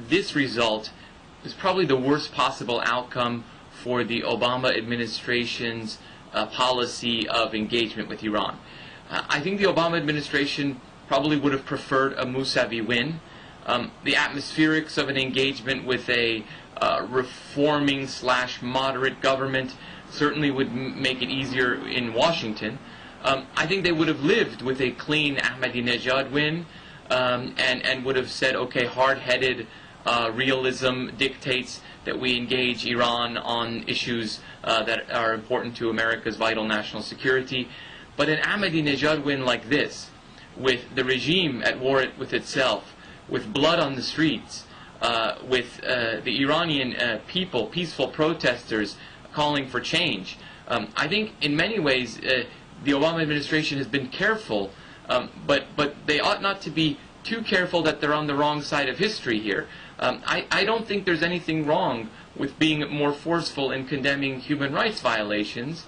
This result is probably the worst possible outcome for the Obama administration's policy of engagement with Iran. I think the Obama administration probably would have preferred a Mousavi win. The atmospherics of an engagement with a reforming / moderate government certainly would make it easier in Washington. I think they would have lived with a clean Ahmadinejad win and would have said, okay, hard-headed realism dictates that we engage Iran on issues that are important to America's vital national security. But an Ahmadinejad win like this, with the regime at war with itself, with blood on the streets, with the Iranian people, peaceful protesters calling for change, I think in many ways the Obama administration has been careful, but they ought not to be too careful that they're on the wrong side of history here. I don't think there's anything wrong with being more forceful in condemning human rights violations,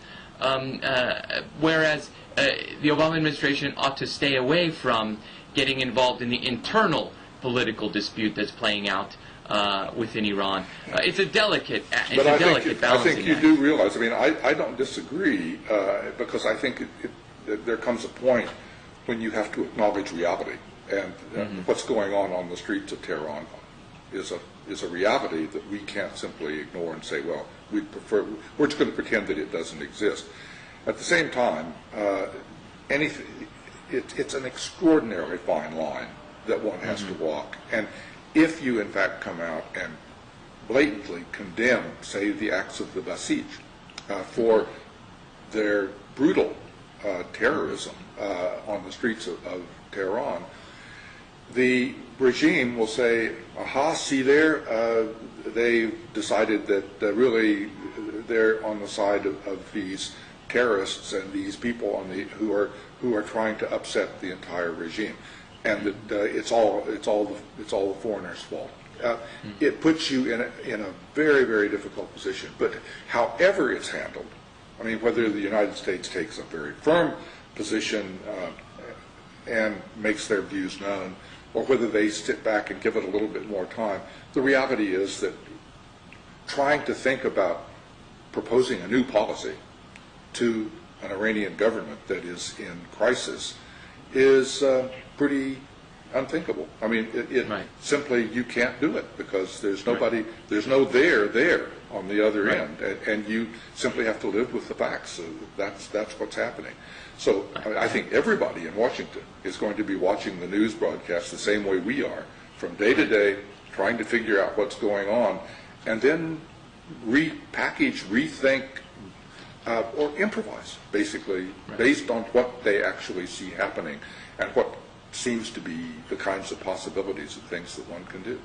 whereas the Obama administration ought to stay away from getting involved in the internal political dispute that's playing out within Iran. It's a delicate balancing act. I think you do realize, I mean, I don't disagree, because I think there comes a point when you have to acknowledge reality. And what's going on the streets of Tehran is a reality that we can't simply ignore and say, well, we're just going to pretend that it doesn't exist. At the same time, it's an extraordinarily fine line that one has to walk. And if you, in fact, come out and blatantly condemn, say, the acts of the Basij for their brutal terrorism on the streets of Tehran, the regime will say, aha, see there, they decided that really they're on the side of these terrorists and these people who are trying to upset the entire regime, and that it's all the foreigners' fault. It puts you in a very, very difficult position. But however it's handled, I mean, whether the United States takes a very firm position and makes their views known, or whether they sit back and give it a little bit more time, the reality is that trying to think about proposing a new policy to an Iranian government that is in crisis is pretty unthinkable. I mean, simply you can't do it because there's nobody, there's no there on the other end, and you simply have to live with the facts. So that's what's happening. So I think everybody in Washington is going to be watching the news broadcast the same way we are, from day to day, trying to figure out what's going on, and then repackage, rethink, or improvise, basically, based on what they actually see happening and what seems to be the kinds of possibilities of things that one can do.